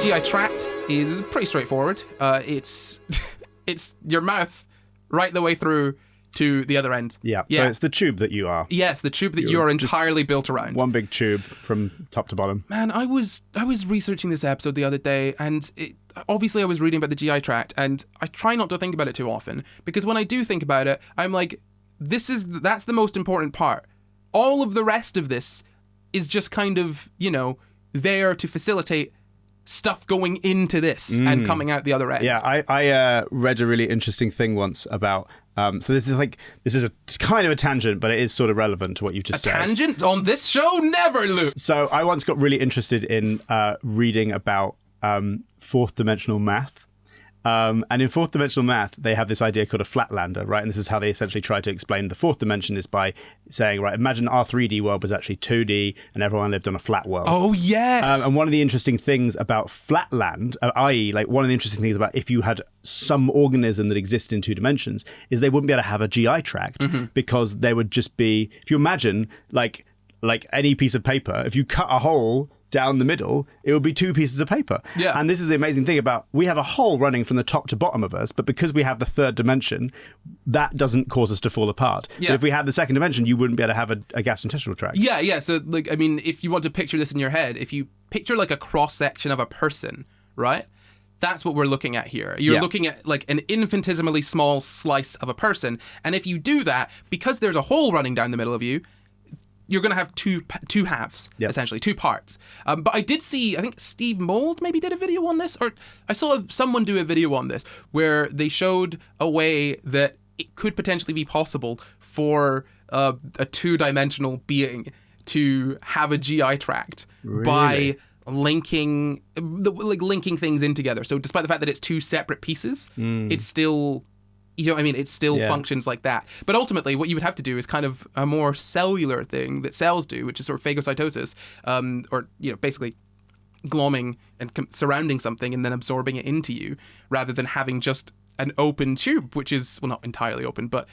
GI tract is pretty straightforward. It's it's your mouth right the way through to the other end. Yeah. So it's the tube that you are. Yes, the tube that you're entirely built around. One big tube from top to bottom. Man, I was researching this episode the other day, and obviously I was reading about the GI tract, and I try not to think about it too often, because when I do think about it, I'm like, that's the most important part. All of the rest of this is just kind of, there to facilitate stuff going into this and coming out the other end. Yeah, I read a really interesting thing once about so this is a kind of a tangent, but it is sort of relevant to what you just said. A tangent on this show? Never, Luke. So I once got really interested in reading about fourth dimensional math. And in fourth dimensional math, they have this idea called a flatlander, right? And this is how they essentially try to explain the fourth dimension is by saying, right, imagine our 3D world was actually 2D and everyone lived on a flat world. Oh, yes. And one of the interesting things about flatland, i.e. like one of the interesting things about if you had some organism that exists in 2 dimensions is they wouldn't be able to have a GI tract because there would just be, if you imagine like any piece of paper, if you cut a hole down the middle, it would be 2 pieces of paper. Yeah. And this is the amazing thing about, we have a hole running from the top to bottom of us, but because we have the 3rd dimension, that doesn't cause us to fall apart. Yeah. But if we had the 2nd dimension, you wouldn't be able to have a gastrointestinal tract. Yeah. So, if you want to picture this in your head, if you picture like a cross-section of a person, right? That's what we're looking at here. You're looking at like an infinitesimally small slice of a person. And if you do that, because there's a hole running down the middle of you, you're going to have two halves, essentially, 2 parts. But I did see, I think Steve Mould maybe did a video on this, or I saw someone do a video on this where they showed a way that it could potentially be possible for a 2-dimensional being to have a GI tract by linking things in together. So despite the fact that it's 2 separate pieces, it's still... it still functions like that. But ultimately, what you would have to do is kind of a more cellular thing that cells do, which is sort of phagocytosis, or basically glomming and surrounding something and then absorbing it into you, rather than having just an open tube, which is, well, not entirely open, but,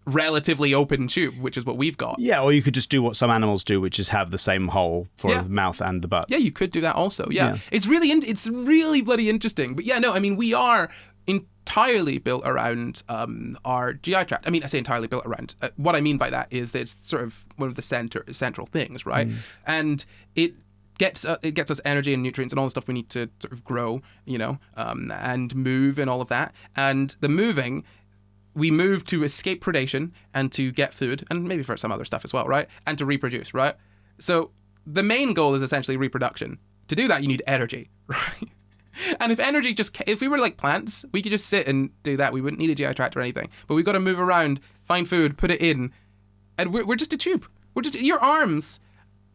relatively open tube, which is what we've got. Yeah, or you could just do what some animals do, which is have the same hole for the mouth and the butt. Yeah, you could do that also. Yeah. It's really bloody interesting. But we are entirely built around our GI tract. I mean, I say entirely built around. What I mean by that is that it's sort of one of the central things, right? And it gets us energy and nutrients and all the stuff we need to sort of grow, and move and all of that. And the moving, we move to escape predation and to get food, and maybe for some other stuff as well, right? And to reproduce, right? So the main goal is essentially reproduction. To do that, you need energy, right? And if we were like plants, we could just sit and do that. We wouldn't need a GI tract or anything. But we've got to move around, find food, put it in, and we're just a tube. Your arms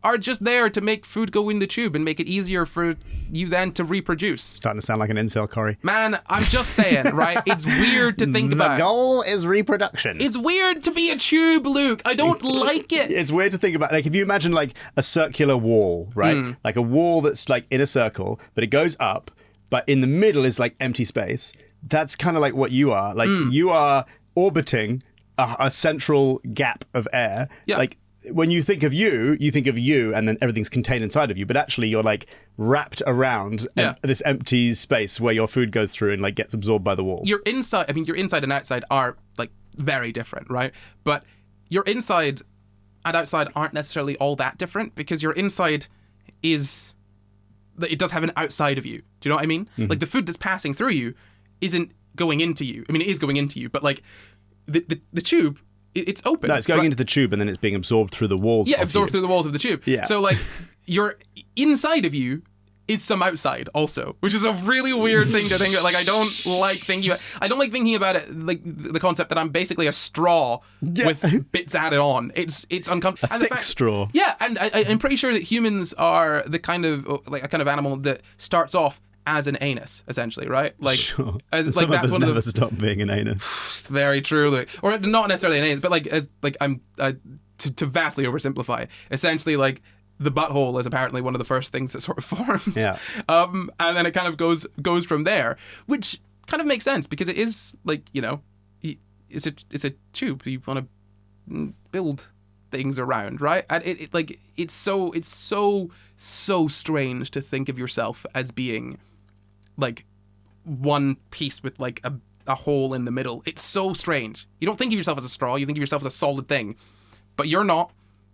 are just there to make food go in the tube and make it easier for you then to reproduce. Starting to sound like an incel, Corey. Man, I'm just saying, right? It's weird to think about. The goal is reproduction. It's weird to be a tube, Luke. I don't like it. It's weird to think about. Like, if you imagine like a circular wall, right? Like a wall that's like in a circle, but it goes up, but in the middle is like empty space. That's kind of like what you are. Like you are orbiting a central gap of air. Yeah. Like when you think of you and then everything's contained inside of you, but actually you're like wrapped around this empty space where your food goes through and like gets absorbed by the walls. Your inside and outside are like very different, right? But your inside and outside aren't necessarily all that different, because your inside it does have an outside of you. Do you know what I mean? Like the food that's passing through you isn't going into you. I mean, it is going into you, but like the tube, it's open. No, it's going into the tube and then it's being absorbed through the walls. Yeah, absorbed through the walls of the tube. Yeah. So like your inside of you is some outside also, which is a really weird thing to think about. Like I don't like thinking about it like the concept that I'm basically a straw with bits added on. It's uncomfortable. A thick straw. Yeah, and I'm pretty sure that humans are the kind of like a kind of animal that starts off as an anus, essentially, right? Like, sure. Some of us never stop being an anus. It's very true, like, or not necessarily an anus, but I'm to vastly oversimplify it. Essentially, like the butthole is apparently one of the first things that sort of forms. Yeah. And then it kind of goes from there, which kind of makes sense because it is like, it's a tube. You want to build things around, right? And it's so strange to think of yourself as being like one piece with like a hole in the middle. It's so strange. You don't think of yourself as a straw, you think of yourself as a solid thing. But you're not.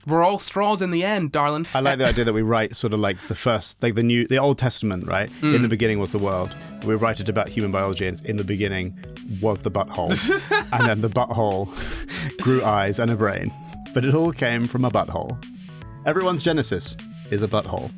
We're all straws in the end, darling. I like the idea that we write sort of like the first, like the Old Testament, right? In the beginning was the world. We write it about human biology, and in the beginning was the butthole. And then the butthole grew eyes and a brain. But it all came from a butthole. Everyone's genesis is a butthole.